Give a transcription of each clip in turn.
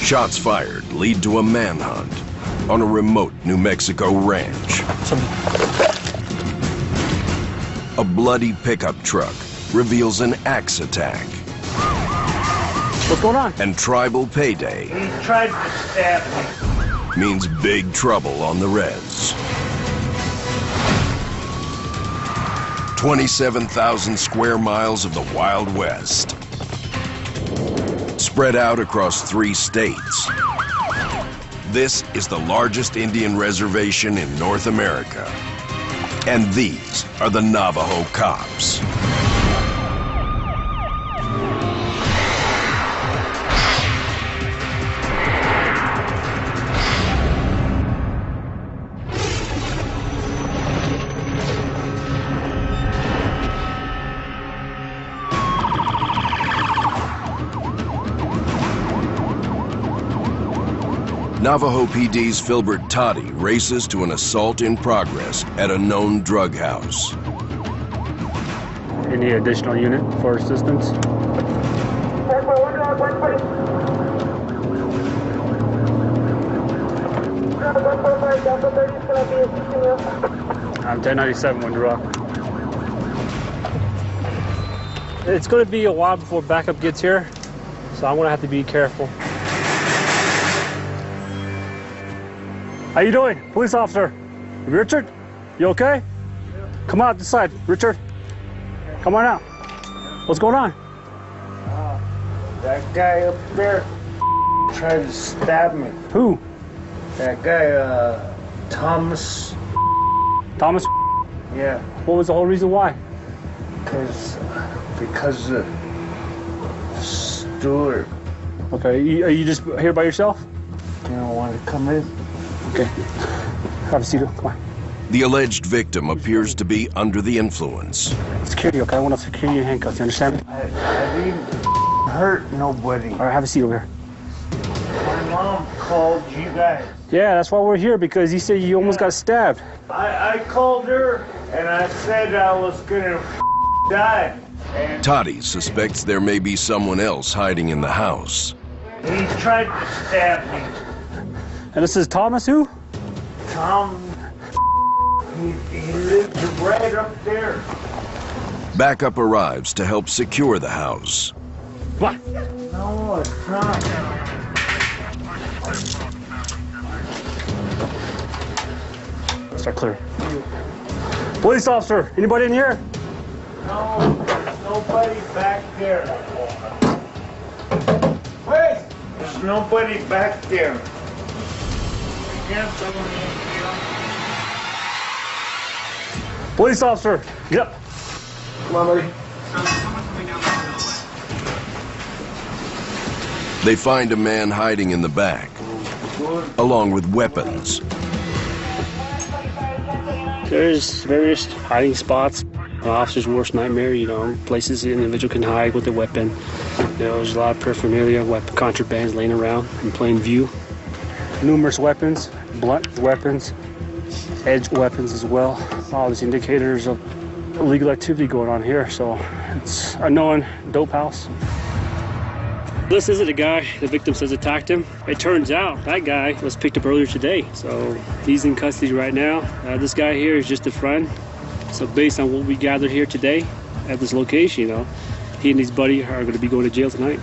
Shots fired lead to a manhunt on a remote New Mexico ranch. A bloody pickup truck reveals an axe attack. What's going on? And tribal payday. He tried to stab me. Means big trouble on the Reds. 27,000 square miles of the Wild West. Spread out across 3 states. This is the largest Indian reservation in North America. And these are the Navajo Cops. Navajo PD's Filbert Toddy races to an assault in progress at a known drug house. Any additional unit for assistance? I'm 1097, Wind Rock. It's going to be a while before backup gets here, so I'm going to have to be careful. How you doing, police officer? Richard, you okay? Yeah. Come out this side, Richard. Come on out. What's going on? That guy up there tried to stab me. Who? That guy, Thomas. Thomas? Yeah. What was the whole reason why? Because of Stewart. Okay, are you just here by yourself? You don't want to come in? Okay. Have a seat. Come on. The alleged victim appears to be under the influence. Security, okay? I want to secure you in handcuffs. You understand me? I didn't hurt nobody. All right, have a seat over here. My mom called you guys. Yeah, that's why we're here, because you said you almost got stabbed. I called her and I said I was gonna die. And Toddy suspects there may be someone else hiding in the house. he tried to stab me. And this is Thomas who? Tom, he lives right up there. Backup arrives to help secure the house. Come on. No, it's not. Start clear. Police officer, anybody in here? No, there's nobody back there. Wait! There's nobody back there. Police officer, get up. Come on, buddy. They find a man hiding in the back, along with weapons. There's various hiding spots. An officer's worst nightmare, you know, places the individual can hide with a weapon. You know, there's a lot of paraphernalia, weapon contrabands laying around in plain view. Numerous weapons, blunt weapons, edged weapons as well. All these indicators of illegal activity going on here, so it's a known dope house. This isn't a guy the victim says attacked him. It turns out that guy was picked up earlier today, so he's in custody right now. This guy here is just a friend. So based on what we gathered here today at this location, you know, he and his buddy are going to be going to jail tonight.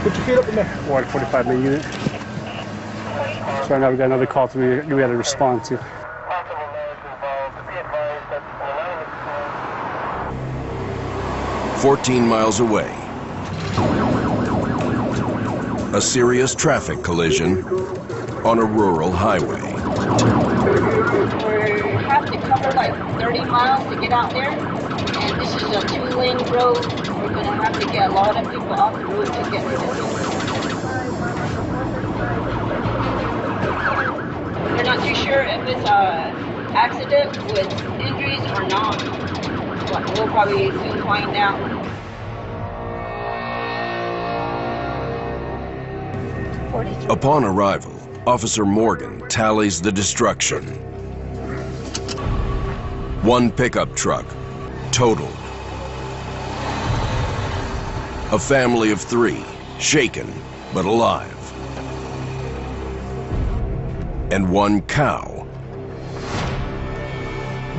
Put your feet up in there. Water 45 main unit. So right now we got another call we had to respond to. 14 miles away, a serious traffic collision on a rural highway. We have to cover like 30 miles to get out there, and this is a 2-lane road. We're going to have to get a lot of people off the road to get to this. We're not too sure if it's an accident with injuries or not, but we'll probably soon find out. Upon arrival, Officer Morgan tallies the destruction. 1 pickup truck totaled. A family of 3, shaken but alive. and one cow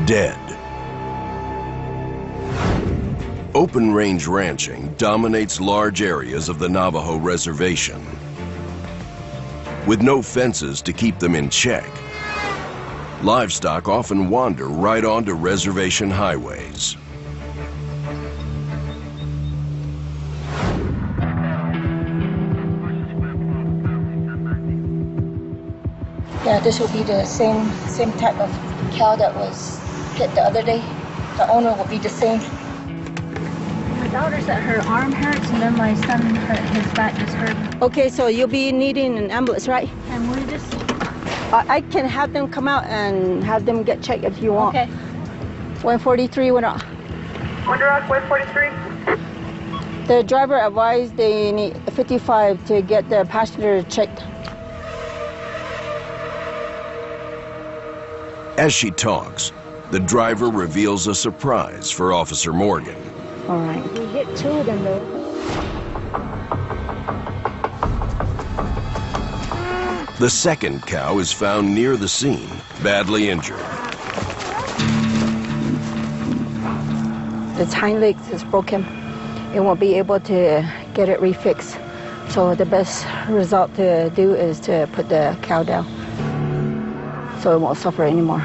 dead. Open range ranching dominates large areas of the Navajo reservation. With no fences to keep them in check, livestock often wander right onto reservation highways. Yeah, this will be the same type of cow that was hit the other day. The owner will be the same. My daughter said her arm hurts, and then my son, his back just hurt. Okay, so you'll be needing an ambulance, right? And we just... I can have them come out and have them get checked if you want. Okay. 143 went off. Wonder Rock 143. The driver advised they need 55 to get the passenger checked. As she talks, the driver reveals a surprise for Officer Morgan. All right. We hit 2 of them, though. The second cow is found near the scene, badly injured. Its hind legs is broken. It won't be able to get it refixed. So the best result to do is to put the cow down so it won't suffer anymore.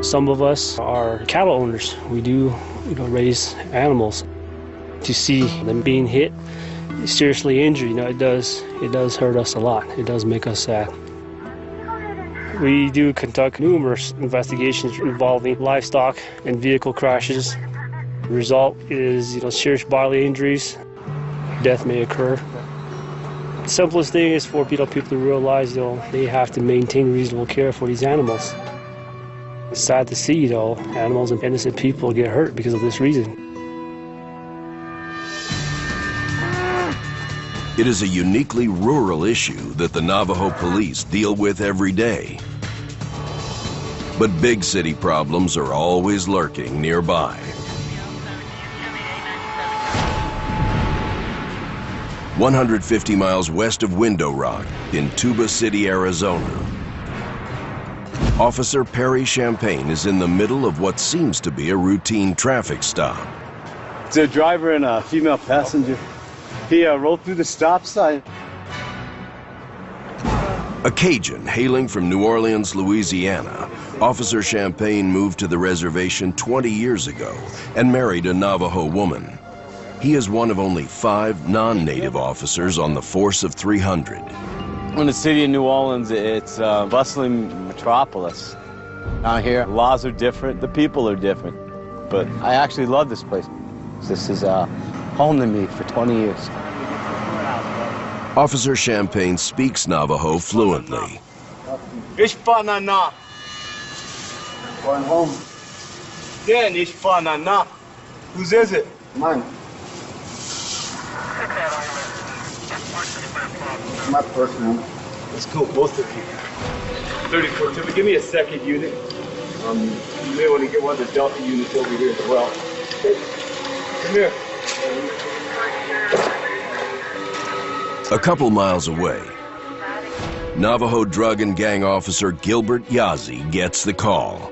Some of us are cattle owners. We do, raise animals. To see them being hit, seriously injured, it does hurt us a lot. It does make us sad. We do conduct numerous investigations involving livestock and vehicle crashes. The result is, serious bodily injuries. Death may occur. The simplest thing is for people to realize, they have to maintain reasonable care for these animals. It's sad to see, animals and innocent people get hurt because of this reason. It is a uniquely rural issue that the Navajo police deal with every day. But big city problems are always lurking nearby. 150 miles west of Window Rock in Tuba City, Arizona. Officer Perry Champagne is in the middle of what seems to be a routine traffic stop. It's a driver and a female passenger. He rolled through the stop sign. A Cajun hailing from New Orleans, Louisiana, Officer Champagne moved to the reservation 20 years ago and married a Navajo woman. He is one of only 5 non-native officers on the force of 300. In the city of New Orleans, it's a bustling metropolis. Out here, laws are different, the people are different. But I actually love this place. This is home to me for 20 years. Officer Champagne speaks Navajo fluently. Ishpanana. Going home. Yeah, Ishpanana. Whose is it? Mine. My personal. Let's go, both of you. 34 Timmy, give me a second unit. You may want to get one of the Delta units over here as well. Come here. A couple miles away, Navajo drug and gang officer Gilbert Yazzie gets the call.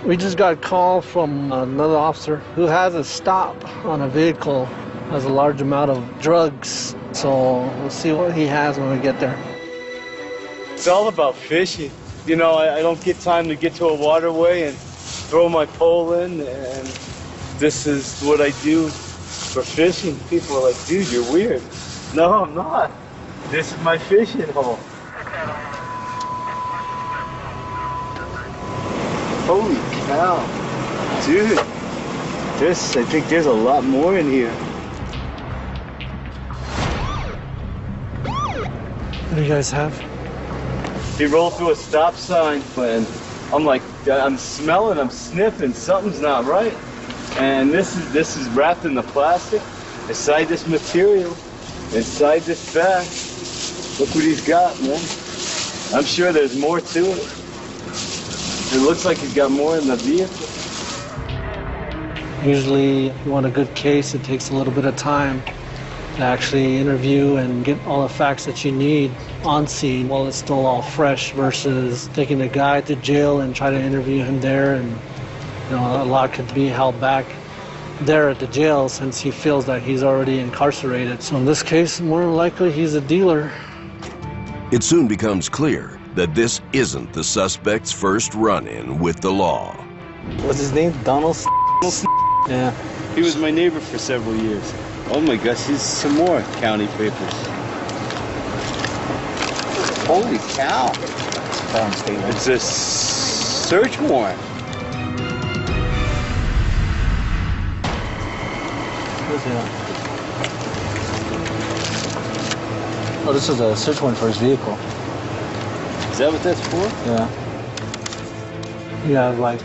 We just got a call from another officer who has a stop on a vehicle, has a large amount of drugs. So we'll see what he has when we get there. It's all about fishing. I don't get time to get to a waterway and throw my pole in, and this is what I do for fishing. People are like, dude, you're weird. No, I'm not. This is my fishing hole. Holy cow. Dude, I think there's a lot more in here. What do you guys have? He rolled through a stop sign, and I'm smelling, I'm sniffing, something's not right. And this is wrapped in the plastic, inside this material, inside this bag. Look what he's got, man. I'm sure there's more to it. It looks like he's got more in the vehicle. Usually, if you want a good case, it takes a little bit of time to actually interview and get all the facts that you need on scene while it's still all fresh versus taking a guy to jail and try to interview him there. And a lot could be held back there at the jail since he feels that he's already incarcerated. So in this case, more than likely, he's a dealer. It soon becomes clear that this isn't the suspect's first run-in with the law. What's his name? Donald? Yeah. He was my neighbor for several years. Oh my gosh, here's some more county papers. Holy cow. It's a search warrant. Oh, this is a search warrant for his vehicle. Is that what that's for? Yeah. You have like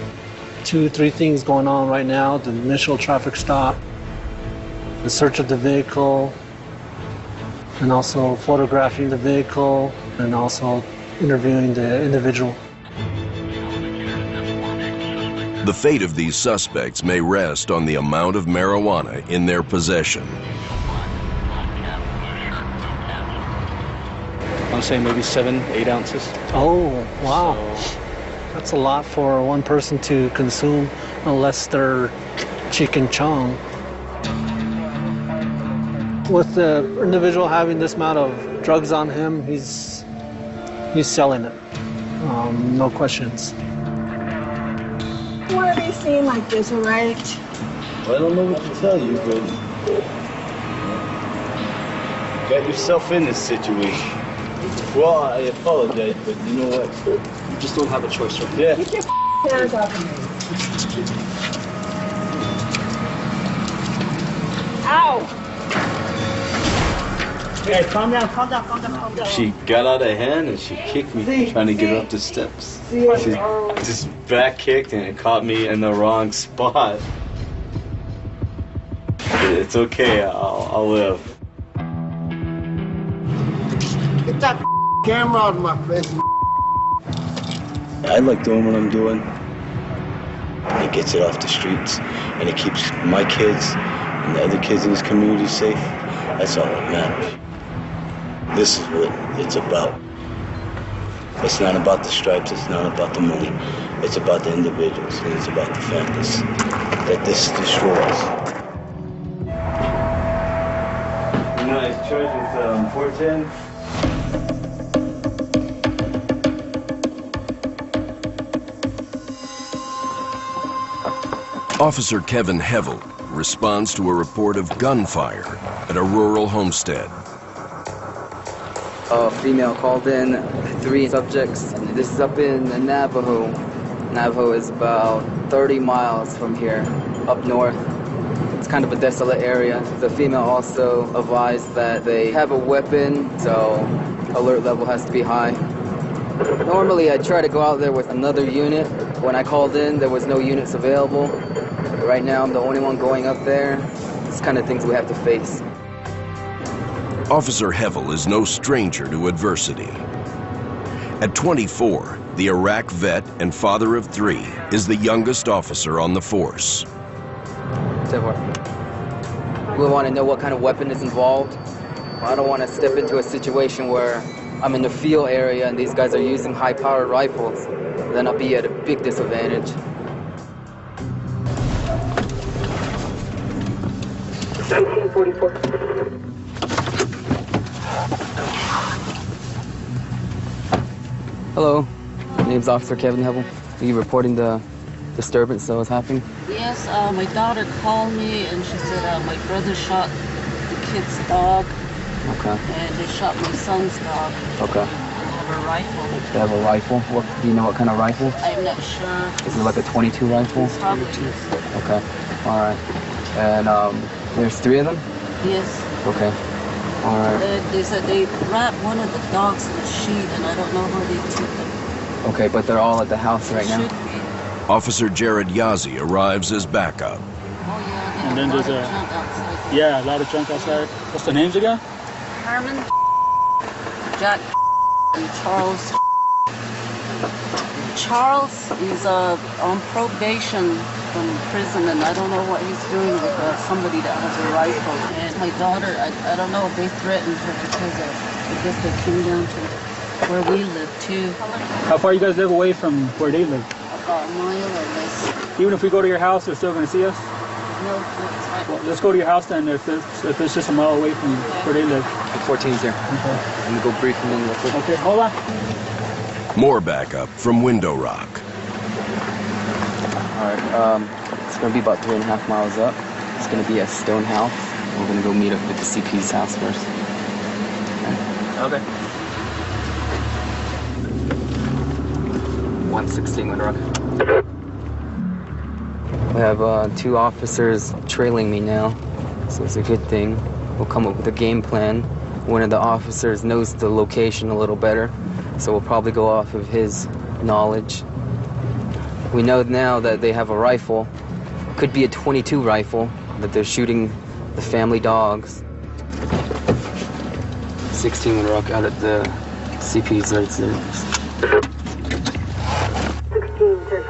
2-3 things going on right now. The initial traffic stop, the search of the vehicle, and also photographing the vehicle, and also interviewing the individual. The fate of these suspects may rest on the amount of marijuana in their possession. I'm saying maybe 7-8 ounces. Oh, wow. That's a lot for one person to consume unless they're Cheech and Chong. With the individual having this amount of drugs on him, he's selling it. No questions. Why are they saying like this, all right? Well, I don't know what to tell you, but you got yourself in this situation. Well, I apologize, but you know what? You just don't have a choice, right? Yeah. Get your hands off of me. Ow! Hey, calm down, calm down, calm down, calm down. She got out of hand and she kicked me trying to get her up the steps. She just back kicked and it caught me in the wrong spot. It's okay, I'll live. Get that camera out of my face. I like doing what I'm doing. It gets it off the streets, and it keeps my kids and the other kids in this community safe. That's all that matters. This is what it's about. It's not about the stripes, it's not about the money. It's about the individuals, and it's about the families that this destroys. You know, it's charged with 410. Officer Kevin Hevel responds to a report of gunfire at a rural homestead. A female called in, 3 subjects. This is up in Navajo. Navajo is about 30 miles from here, up north. It's kind of a desolate area. The female also advised that they have a weapon, so alert level has to be high. Normally I try to go out there with another unit. When I called in, there was no units available. Right now I'm the only one going up there. It's kind of things we have to face. Officer Hevel is no stranger to adversity. At 24, the Iraq vet and father of 3 is the youngest officer on the force. We want to know what kind of weapon is involved. I don't want to step into a situation where I'm in the field area and these guys are using high-powered rifles. Then I'll be at a big disadvantage. Hello, my name's Officer Kevin Hevel. Are you reporting the disturbance that was happening? Yes, my daughter called me and she said my brother shot the kid's dog. Okay. And they shot my son's dog. Okay. They have a rifle. They have a rifle? Do you know what kind of rifle? I'm not sure. Is it like a .22 rifle? Probably. Okay. All right. And there's 3 of them? Yes. Okay. All right. They said they wrapped one of the dogs in a sheet and I don't know where they took them. Okay, but they're all at the house right now? Officer Jared Yazzie arrives as backup. And then there's a lot of junk outside. What's the names again? Herman, Jack, and Charles. Charles is on probation from prison, and I don't know what he's doing with somebody that has a rifle. And my daughter, I don't know if they threatened her because I guess they came down to where we live too. How far you guys live away from where they live? About a mile or less. Even if we go to your house, they're still going to see us? No, that's right. Well, let's go to your house then if it's just a mile away from where they live. The 14's there. Okay. Let me go brief them in real quick. Okay, hold on. More backup from Window Rock. Alright, it's going to be about 3.5 miles up. It's going to be a stone house. We're going to go meet up with the CP's house first. Okay. 116 Window Rock. We have 2 officers trailing me now, so it's a good thing. We'll come up with a game plan. One of the officers knows the location a little better, so we'll probably go off of his knowledge. We know now that they have a rifle. Could be a .22 rifle, that they're shooting the family dogs. 16 Window Rock out at the CP's right there. 16, 10.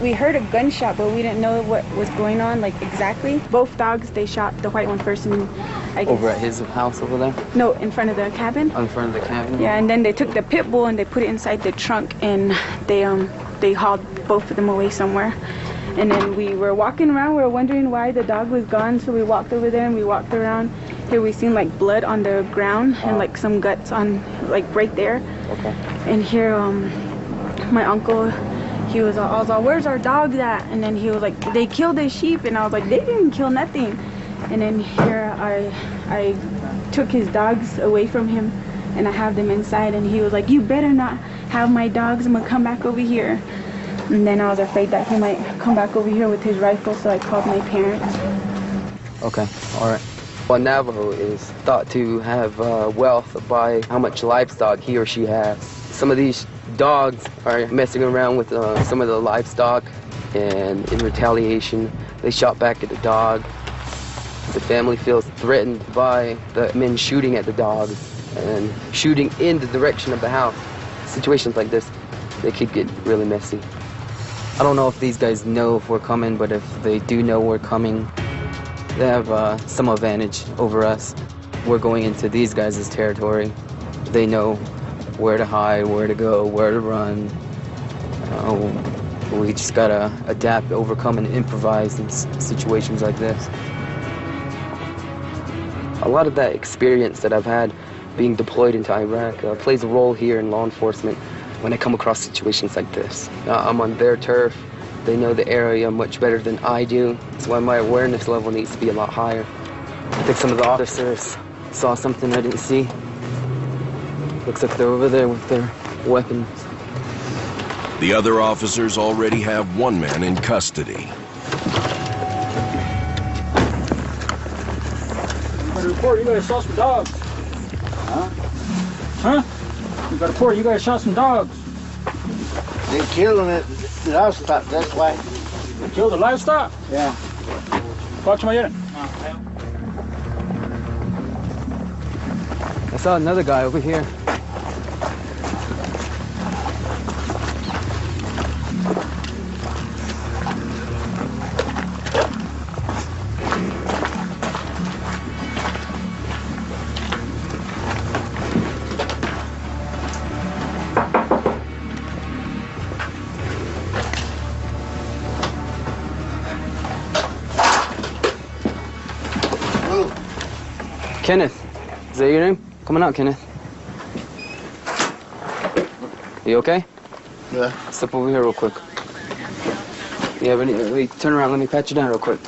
We heard a gunshot, but we didn't know what was going on, like exactly. Both dogs, they shot the white one first, and I guess, over at his house over there? No, in front of the cabin. Oh, in front of the cabin? Yeah, and then they took the pit bull and they put it inside the trunk, and they hauled both of them away somewhere. And then we were walking around, we were wondering why the dog was gone, so we walked over there and we walked around. Here we seen like blood on the ground and like some guts on, like right there. Okay. And here, my uncle, I was all, where's our dog at? And then he was like, they killed the sheep. And I was like, they didn't kill nothing. And then here I took his dogs away from him and I have them inside. And he was like, you better not have my dogs. I'm gonna come back over here. And then I was afraid that he might come back over here with his rifle, so I called my parents. Okay, all right. Well, Navajo is thought to have wealth by how much livestock he or she has. Some of these dogs are messing around with some of the livestock, and in retaliation, they shot back at the dog. The family feels threatened by the men shooting at the dog and shooting in the direction of the house. Situations like this, they could get really messy. I don't know if these guys know if we're coming, but if they do know we're coming, they have some advantage over us. We're going into these guys' territory. They know where to hide, where to go, where to run. We just gotta adapt, overcome, and improvise in situations like this. A lot of that experience that I've had being deployed into Iraq plays a role here in law enforcement when I come across situations like this. I'm on their turf. They know the area much better than I do. That's why my awareness level needs to be a lot higher. I think some of the officers saw something I didn't see. Looks like they're over there with their weapons. The other officers already have one man in custody. I report you guys shot some dogs. Huh? Huh? You got a report you guys shot some dogs. They killing it. The livestock, that's why. They killed the livestock? Yeah. Watch my unit. I saw another guy over here. Kenneth, is that your name? Coming out, Kenneth. You okay? Yeah. Step over here real quick. You have any? Wait, turn around. Let me pat you down real quick.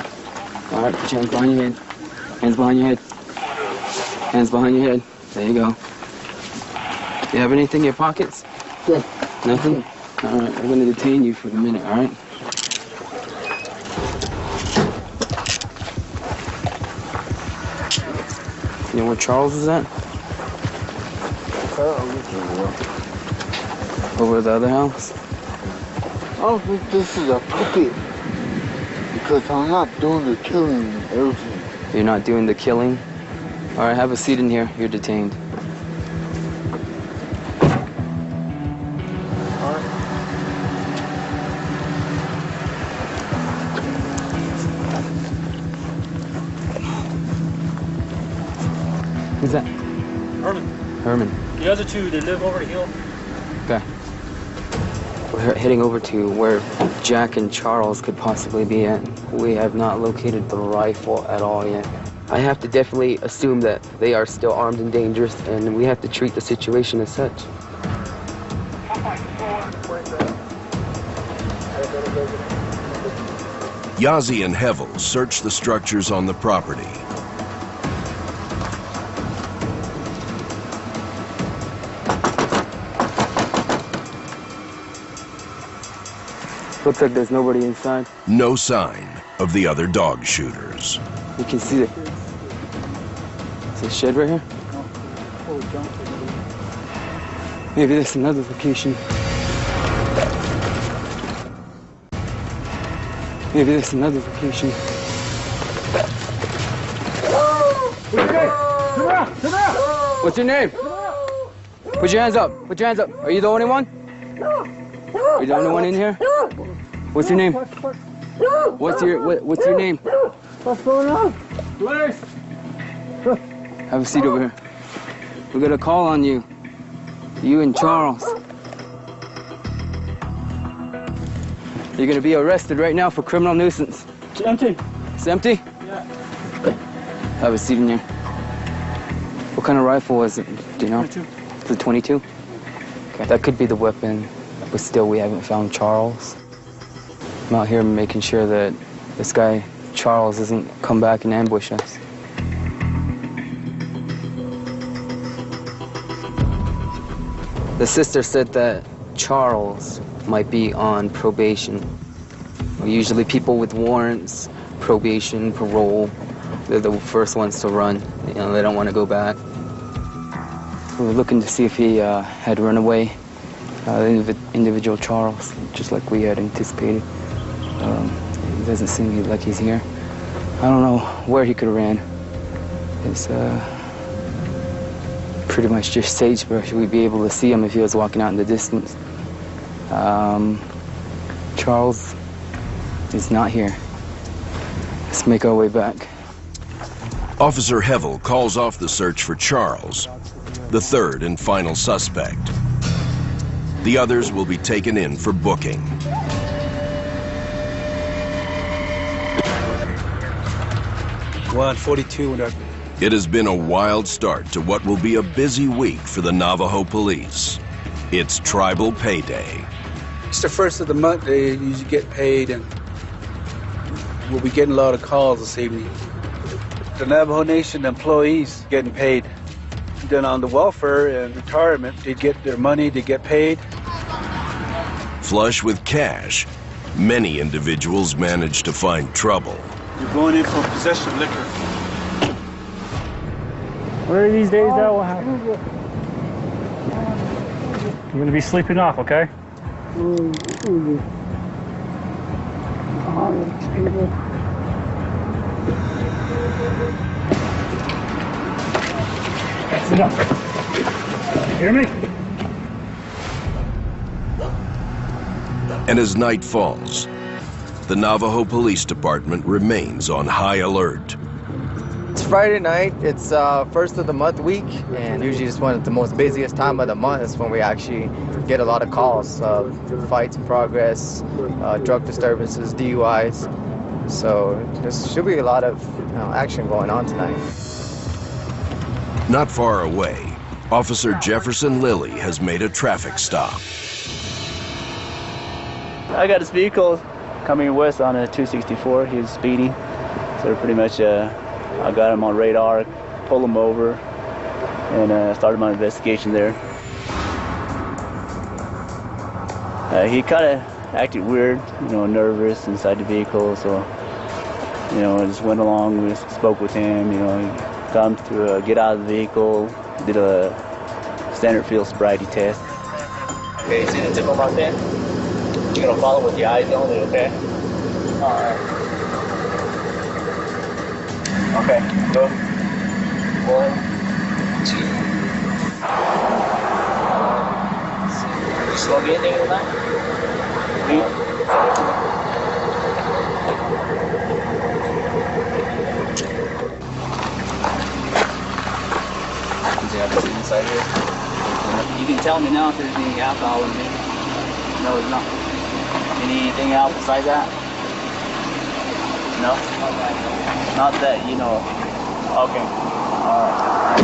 All right, put your hands behind your head. Hands behind your head. Hands behind your head. There you go. You have anything in your pockets? Yeah. Nothing? All right, we're gonna detain you for a minute. All right. You know where Charles is at? Over at the other house? I don't think this is a puppet. Because I'm not doing the killing and everything. You're not doing the killing? All right, have a seat in here. You're detained. Who's that? Herman. Herman. The other two, they live over the hill. Okay. We're heading over to where Jack and Charles could possibly be at. We have not located the rifle at all yet. I have to definitely assume that they are still armed and dangerous, and we have to treat the situation as such. Yazzie and Hevel search the structures on the property. Looks like there's nobody inside. No sign of the other dog shooters. You can see it. Is there a shed right here? Maybe there's another location. Maybe there's another location. What's your name? Put your hands up. Put your hands up. Are you the only one? Are you the only one in here? What's your name? What's your name? What's going on? Please. Have a seat over here. We got a call on you. You and Charles. You're gonna be arrested right now for criminal nuisance. It's empty. It's empty? Yeah. Have a seat in here. What kind of rifle was it? Do you know? 22. It's a 22? Okay, that could be the weapon, but still we haven't found Charles. I'm out here making sure that this guy, Charles, doesn't come back and ambush us. The sister said that Charles might be on probation. Usually people with warrants, probation, parole, they're the first ones to run. You know, they don't want to go back. We were looking to see if he had run away, individual Charles, just like we had anticipated. It doesn't seem like he's here. I don't know where he could have ran. It's pretty much just sagebrush. We'd be able to see him if he was walking out in the distance. Charles is not here. Let's make our way back. Officer Hevel calls off the search for Charles, the third and final suspect. The others will be taken in for booking. One 42. It has been a wild start to what will be a busy week for the Navajo police. It's tribal payday. It's the first of the month. They usually get paid, and we'll be getting a lot of calls this evening. The Navajo Nation employees getting paid. Then on the welfare and retirement, they get their money, they get paid. Flush with cash, many individuals manage to find trouble. You're going in for possession of liquor. What are these days now? What happened? I'm going to be sleeping off, okay? That's enough. You hear me? And as night falls, the Navajo Police Department remains on high alert. It's Friday night. It's first of the month week, and usually it's one of the most busiest time of the month. Is when we actually get a lot of calls of fights in progress, drug disturbances, DUIs. So there should be a lot of action going on tonight. Not far away, Officer Jefferson Lilly has made a traffic stop. I got his vehicle coming west on a 264. He was speeding, so pretty much I got him on radar, pulled him over, and started my investigation there. He kind of acted weird, nervous inside the vehicle, so, I just went along, we spoke with him, got him to get out of the vehicle, did a standard field sobriety test. Okay, see the tip of my pen? You're gonna follow with your eyes only, okay? Alright. Okay, go. 1, 2. You slow me anything in that? they have it inside here. You can tell me now if there's any alcohol in it. No, there's not. Anything else besides that? No? Not that, you know. Okay. Alright.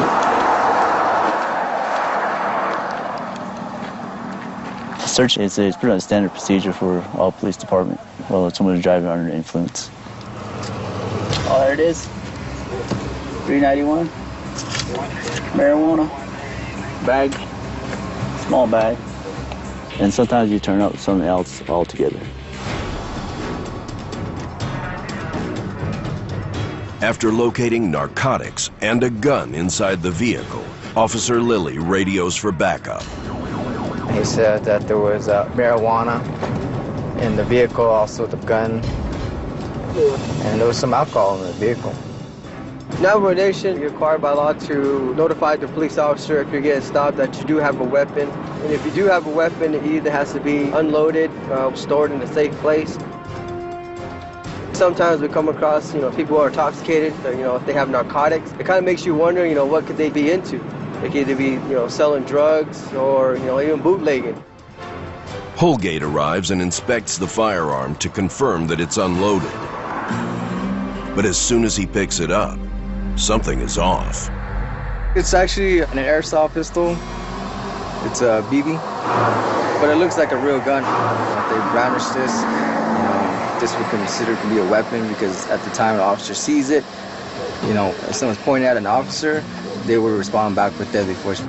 Search is pretty much standard procedure for all police department. Well, if someone's driving under influence. Oh, there it is. 391. Marijuana. Bag. Small bag. And sometimes you turn up something else altogether. After locating narcotics and a gun inside the vehicle, Officer Lilly radios for backup. He said that there was marijuana in the vehicle, also the gun, and there was some alcohol in the vehicle. Navajo Nation, you're required by law to notify the police officer if you're getting stopped that you do have a weapon. And if you do have a weapon, it either has to be unloaded, stored in a safe place. Sometimes we come across, people who are intoxicated, if they have narcotics. It kind of makes you wonder, what could they be into? They could either be, selling drugs or, even bootlegging. Holgate arrives and inspects the firearm to confirm that it's unloaded. But as soon as he picks it up, something is off. It's actually an airsoft pistol. It's a BB, but it looks like a real gun. If they brandish this, this would consider to be a weapon because at the time the officer sees it, if someone's pointing at an officer, they would respond back with deadly force.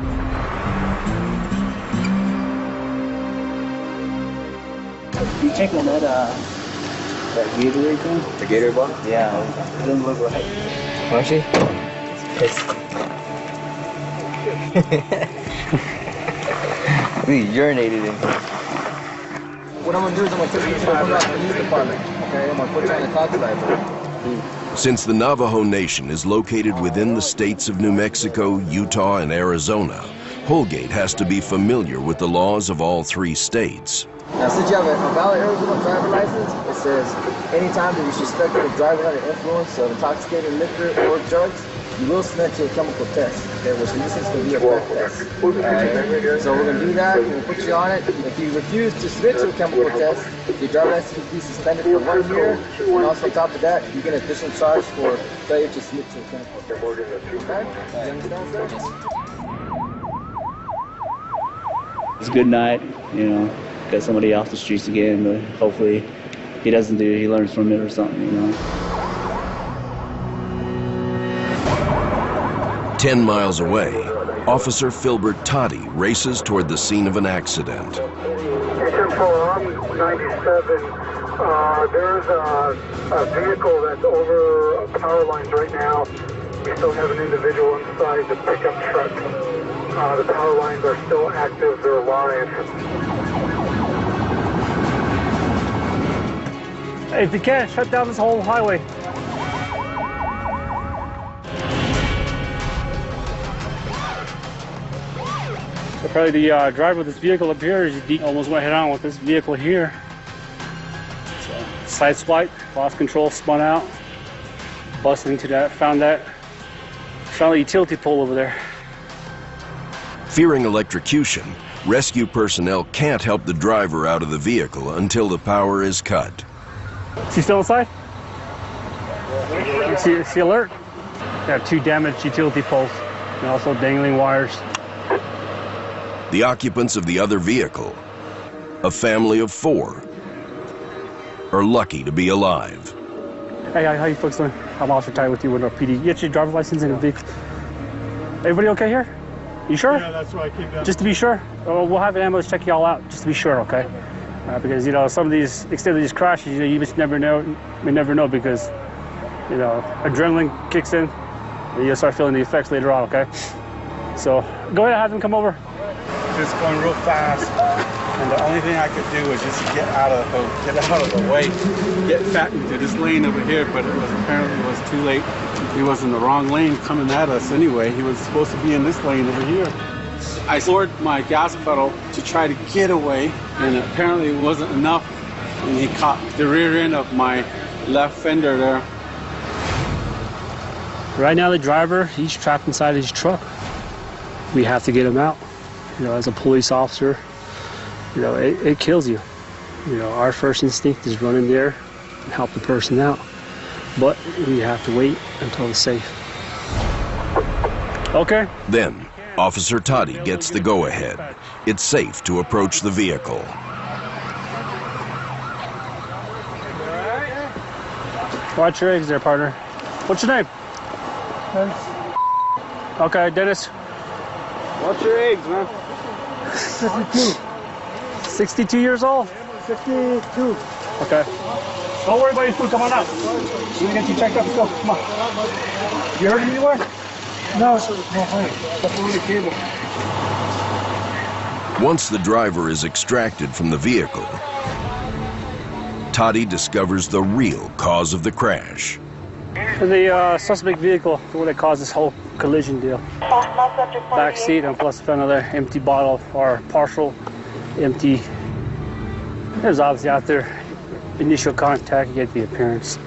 You check on that Gatorade thing? The Gatorade bottle? Yeah, it doesn't look right. Actually? We urinated in. What I'm gonna do is I'm gonna take you to the police department. Okay, I'm gonna put you on the clock driver. Since the Navajo Nation is located within the states of New Mexico, Utah, and Arizona, Holgate has to be familiar with the laws of all three states. Now, since you have a valid Arizona driver license, it says anytime that you suspect you're driving under influence of intoxicating liquor or drugs, you will submit to a chemical test, okay, which this is going to be a breath test. Right? So we're going to do that, we'll put you on it. If you refuse to submit to a chemical test, your driver license will be suspended for 1 year, and also on top of that, you get an additional charge for failure to submit to a chemical test. Okay? You understand, sir? It's a good night, got somebody off the streets again, but hopefully he doesn't he learns from it or something, 10 miles away, Officer Philbert Toddy races toward the scene of an accident. 97. There's a vehicle that's over power lines right now. We still have an individual inside the pickup truck. The power lines are still active, they're live. Hey, if you can, shut down this whole highway. So probably the driver of this vehicle up here is almost went head on with this vehicle here. So, side swipe, lost control, spun out, busted into that, found a utility pole over there. Fearing electrocution, rescue personnel can't help the driver out of the vehicle until the power is cut. Is he still inside? See alert? Got 2 damaged utility poles and also dangling wires. The occupants of the other vehicle, a family of 4, are lucky to be alive. Hey, how you folks doing? I'm Officer Ty with you with our PD. You get your driver's license in the vehicle. Everybody okay here? You sure? Yeah, that's why I keep that. Just to be sure? We'll have an ambulance check you all out, just to be sure, okay? Because, some of these, extent of these crashes, you just never know, because, adrenaline kicks in, and you'll start feeling the effects later on, okay? So, go ahead and have them come over. Just going real fast, and the only thing I could do was just get out of the way, get back into this lane over here, but apparently it was too late. He was in the wrong lane coming at us anyway. He was supposed to be in this lane over here. I lowered my gas pedal to try to get away, and apparently it wasn't enough, and he caught the rear end of my left fender there. Right now the driver, he's trapped inside his truck. we have to get them out. You know, as a police officer, you know, it kills you. You know, our first instinct is run in there and help the person out. But we have to wait until it's safe. Okay. Then, Officer Toddy gets the go-ahead. It's safe to approach the vehicle. Watch your eggs there, partner. What's your name? Okay, Dennis. Watch your eggs, man. 62 years old? 62. Okay. Don't worry about your food. Come on out. We're gonna get you checked up. Let's go. Come on. You heard him anywhere? No, sir. No, that's over the cable. Once the driver is extracted from the vehicle, Toddy discovers the real cause of the crash. The suspect vehicle, the one that caused this whole collision deal. Back seat, and plus another empty bottle or partial empty. It was obviously out there. Initial contact, you get the appearance,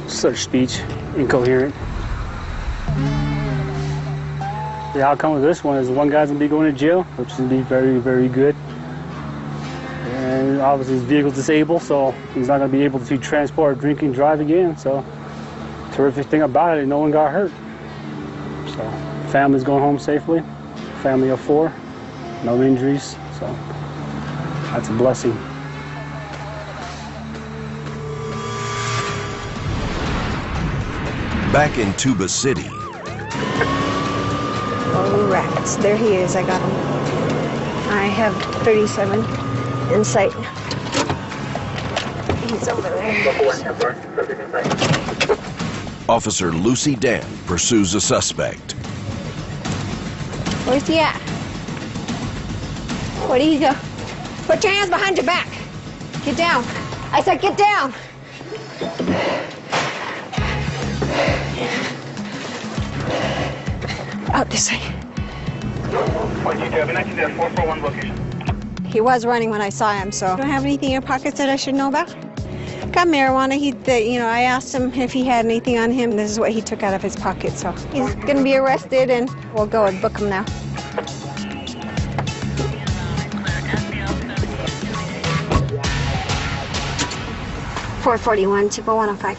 slurred speech, incoherent. The outcome of this one is one guy's gonna be going to jail, which is gonna be very, very good. And obviously his vehicle's disabled, so he's not gonna be able to transport, drink, and drive again. So, terrific thing about it, no one got hurt. So, family's going home safely. Family of 4, no injuries. So, that's a blessing. Back in Tuba City. Oh, rats. There he is. I got him. I have 37 in sight. He's over there. Officer Lucy Dan pursues a suspect. Where's he at? Where do you go? Put your hands behind your back. Get down. I said get down. Out this way. He was running when I saw him, so. You don't have anything in your pockets that I should know about? Got marijuana. I asked him if he had anything on him. This is what he took out of his pocket, so. He's gonna be arrested and we'll go and book him now. .441, Chippewa 105.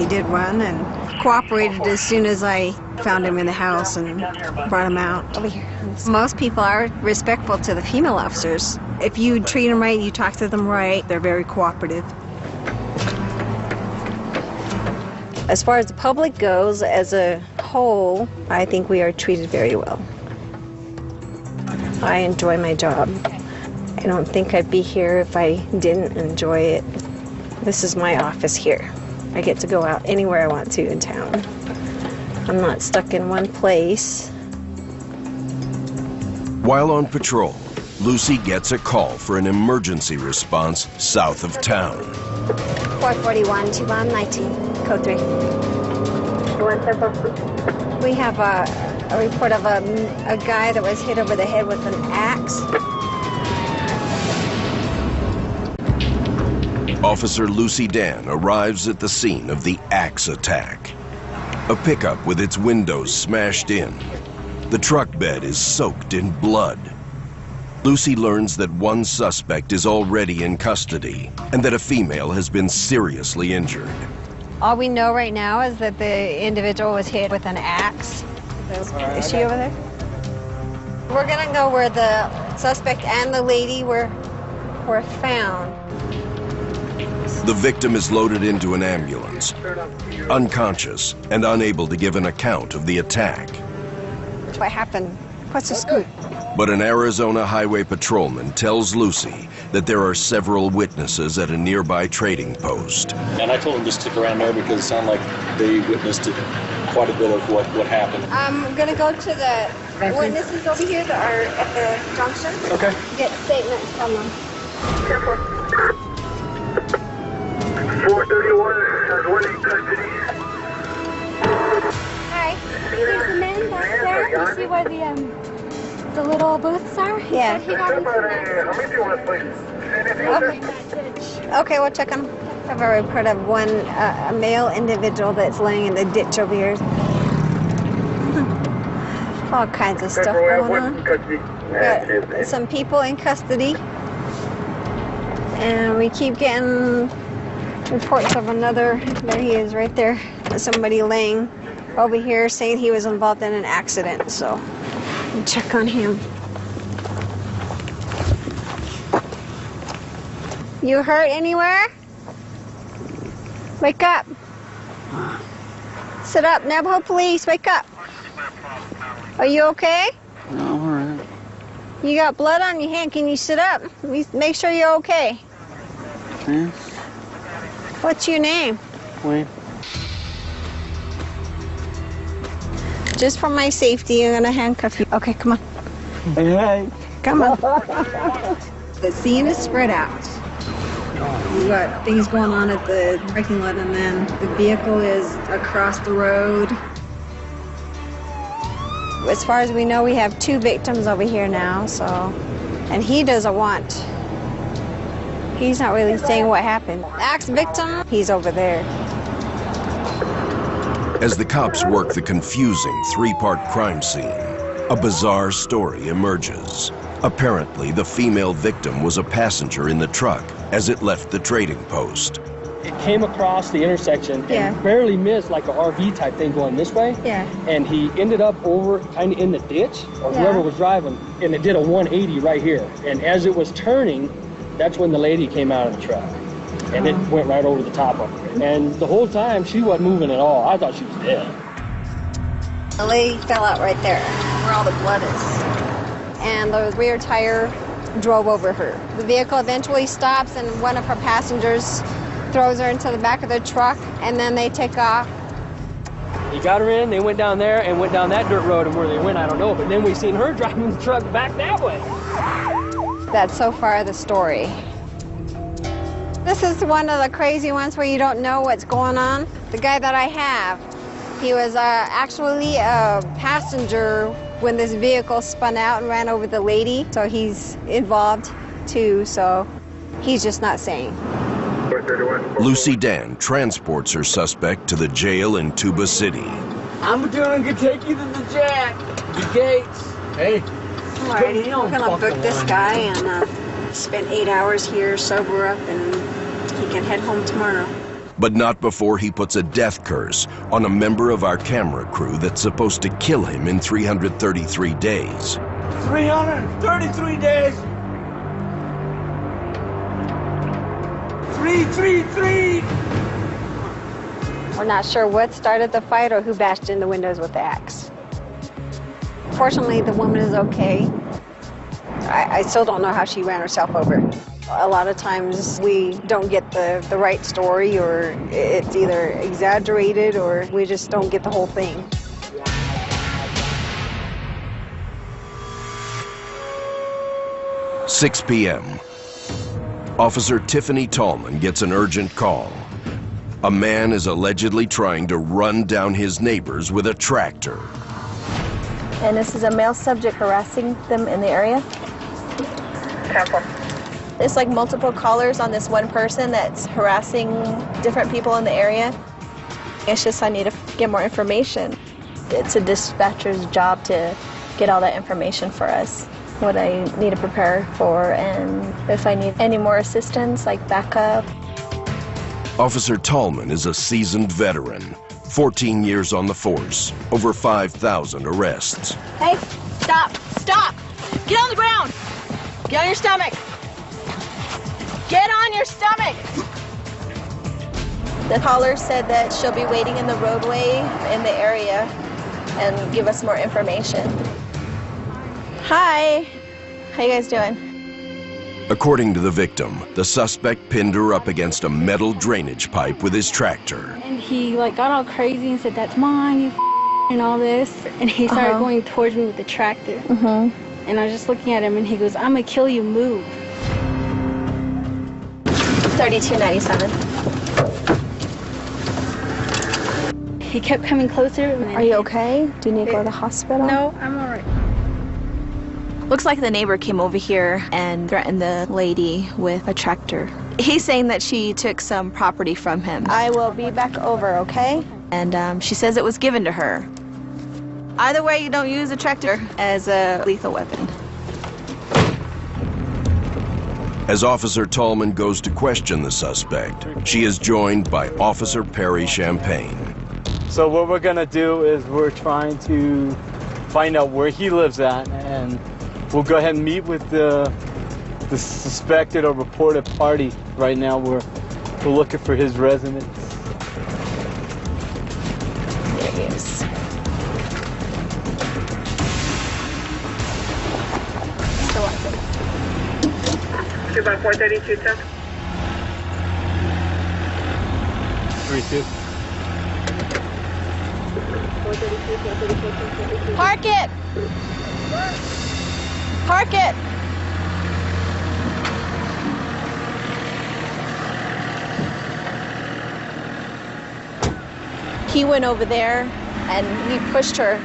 He did run and cooperated as soon as I found him in the house and brought him out. Over here. Most people are respectful to the female officers. If you treat them right, you talk to them right, they're very cooperative. As far as the public goes, as a whole, I think we are treated very well. I enjoy my job. I don't think I'd be here if I didn't enjoy it. This is my office here. I get to go out anywhere I want to in town. I'm not stuck in one place. While on patrol, Lucy gets a call for an emergency response south of town. 441, Chippewa 19, code 3. We have a report of a guy that was hit over the head with an axe. Officer Lucy Dan arrives at the scene of the axe attack. A pickup with its windows smashed in. The truck bed is soaked in blood. Lucy learns that one suspect is already in custody and that a female has been seriously injured. All we know right now is that the individual was hit with an axe. Is she over there? We're gonna go where the suspect and the lady were found. The victim is loaded into an ambulance, unconscious and unable to give an account of the attack. What happened? What's the scoop? But an Arizona highway patrolman tells Lucy that there are several witnesses at a nearby trading post. And I told them to stick around there because it sounded like they witnessed quite a bit of what happened. I'm gonna go to the witnesses over here that are at the junction. Okay. Get statements from them. 431 has one in custody. Hi. There's a man back there. You see where the little booths are? Yeah. He got into How many do you want to place? Okay, we'll check on. I have a report of a male individual that's laying in the ditch over here. All kinds of stuff going on. Got some people in custody. And we keep getting reports of another. There he is right there. Somebody laying over here saying he was involved in an accident. So we'll check on him. You hurt anywhere? Wake up. Sit up, Navajo police, wake up. Are you okay? No, I'm all right. You got blood on your hand. Can you sit up? Make sure you're okay. Yes. What's your name? Wayne. Just for my safety, I'm gonna handcuff you. Okay, come on. Hey. Come on. The scene is spread out. We've got things going on at the parking lot, and then the vehicle is across the road. As far as we know, we have 2 victims over here now, so, and he doesn't want, he's not really saying what happened. Axe victim, he's over there. As the cops work the confusing 3-part crime scene, a bizarre story emerges. Apparently, the female victim was a passenger in the truck as it left the trading post. It came across the intersection and barely missed like an RV type thing going this way. Yeah. And he ended up over kind of in the ditch, or whoever was driving, and it did a 180 right here. And as it was turning, that's when the lady came out of the truck. And it went right over the top of her. And the whole time, she wasn't moving at all. I thought she was dead. The lady fell out right there, where all the blood is. And the rear tire drove over her. The vehicle eventually stops, and one of her passengers throws her into the back of the truck, and then they take off. He got her in, they went down there and went down that dirt road, and where they went, I don't know. But then we seen her driving the truck back that way. That's so far the story. This is one of the crazy ones where you don't know what's going on. The guy that I have, he was actually a passenger when this vehicle spun out and ran over the lady. So he's involved too, so he's just not saying. Lucy Dan transports her suspect to the jail in Tuba City. I'm going to take you to the jack. The gates. Hey. Alrighty, we're gonna book this guy and spend 8 hours here, sober up, and he can head home tomorrow. But not before he puts a death curse on a member of our camera crew that's supposed to kill him in 333 days. 333 days. 333. We're not sure what started the fight or who bashed in the windows with the axe. Fortunately, the woman is okay. I still don't know how she ran herself over. A lot of times we don't get the right story, or it's either exaggerated or we just don't get the whole thing. "6 p.m. Officer Tiffany Tallman gets an urgent call. A man is allegedly trying to run down his neighbors with a tractor. And this is a male subject harassing them in the area? Careful. It's like multiple callers on this one person that's harassing different people in the area. It's just I need to get more information. It's a dispatcher's job to get all that information for us, what I need to prepare for, and if I need any more assistance, like backup. Officer Tallman is a seasoned veteran, 14 years on the force, over 5,000 arrests. Hey, stop, stop. Get on the ground. Get on your stomach. Get on your stomach. The caller said that she'll be waiting in the roadway in the area and give us more information. Hi, how you guys doing? According to the victim, the suspect pinned her up against a metal drainage pipe with his tractor. And he got all crazy and said, "That's mine, you and all this." And he started going towards me with the tractor. And I was just looking at him, and he goes, "I'm gonna kill you, move." 3297. He kept coming closer. Are you okay? Do you need to go to the hospital? No, I'm all right. Looks like the neighbor came over here and threatened the lady with a tractor. He's saying that she took some property from him. I will be back over, okay? And she says it was given to her. Either way, you don't use a tractor as a lethal weapon. As Officer Tallman goes to question the suspect, she is joined by Officer Perry Champagne. So what we're gonna do is we're trying to find out where he lives at, and we'll go ahead and meet with the suspected or reported party. Right now we're looking for his residence. There he is. Mr. Watson. 2 by 432, check. 3-2. Park it! Park it! He went over there and he pushed her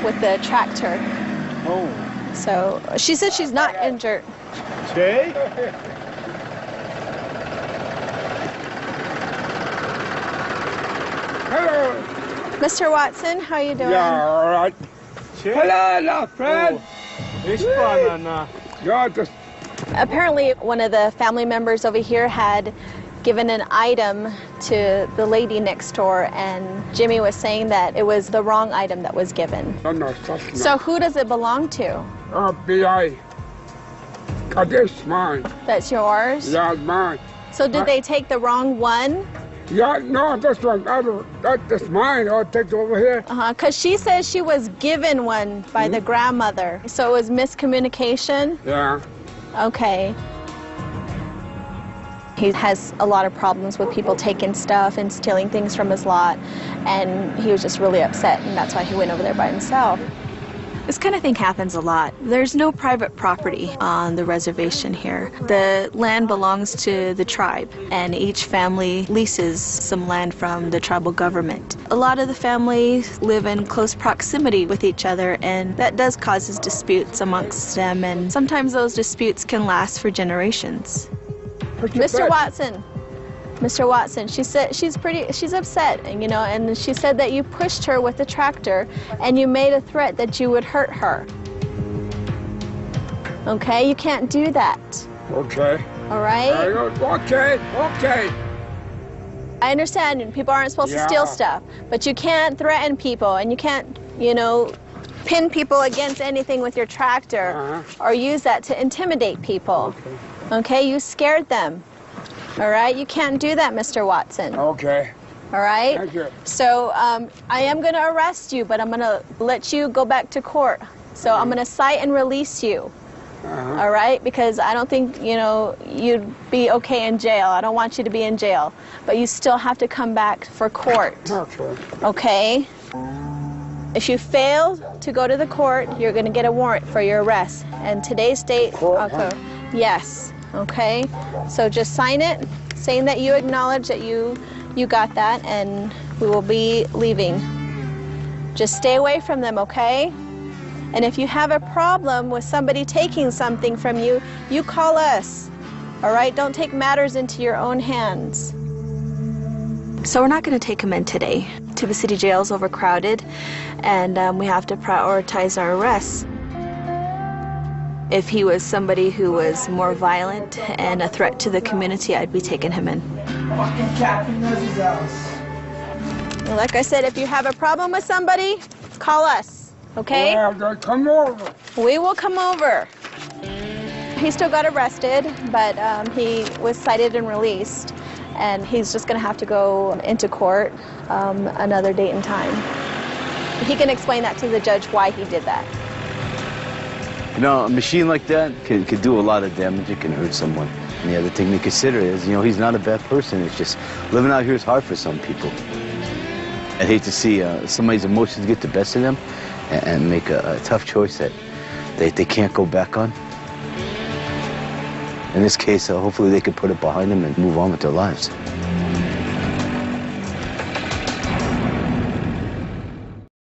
with the tractor. Oh. So she said she's not injured. Jay? Hello. Mr. Watson, how you doing? Yeah, all right. Hello, friend. Apparently, one of the family members over here had given an item to the lady next door, and Jimmy was saying that it was the wrong item that was given. So who does it belong to? B.I. This mine. That's yours? Yeah, mine. So did they take the wrong one? Yeah, no, this one, that's mine. I'll take it over here. Because she says she was given one by the grandmother. So it was miscommunication? Yeah. Okay. He has a lot of problems with people taking stuff and stealing things from his lot, and he was just really upset, and that's why he went over there by himself. This kind of thing happens a lot. There's no private property on the reservation here. The land belongs to the tribe, and each family leases some land from the tribal government. A lot of the families live in close proximity with each other, and that does cause disputes amongst them, and sometimes those disputes can last for generations. Mr. Watson, Mr. Watson, she said she's upset, you know, and she said that you pushed her with the tractor and you made a threat that you would hurt her. Okay, you can't do that. Okay. All right? Okay. I understand people aren't supposed to steal stuff, but you can't threaten people, and you can't, you know, pin people against anything with your tractor or use that to intimidate people. Okay, you scared them. All right, you can't do that, Mr. Watson. Okay. All right? Thank you. So I am going to arrest you, but I'm going to let you go back to court. So I'm going to cite and release you. All right? Because I don't think, you know, you'd be okay in jail. I don't want you to be in jail. But you still have to come back for court. Okay. Okay? If you fail to go to the court, you're going to get a warrant for your arrest. And today's date, yes. Okay, so just sign it, saying that you acknowledge that you got that, and we will be leaving. Just stay away from them, okay? And if you have a problem with somebody taking something from you, you call us. All right, don't take matters into your own hands. So we're not going to take him in today. Tuba City Jail is overcrowded, and we have to prioritize our arrests. If he was somebody who was more violent and a threat to the community, I'd be taking him in. Like I said, if you have a problem with somebody, call us, okay? Yeah, come over. We will come over. He still got arrested, but he was cited and released, and he's just going to have to go into court another date and time. He can explain that to the judge why he did that. You know, a machine like that could do a lot of damage. It can hurt someone. And the other thing to consider is, you know, he's not a bad person. It's just living out here is hard for some people. I'd hate to see somebody's emotions get the best of them and make a tough choice that they can't go back on. In this case, hopefully they could put it behind them and move on with their lives.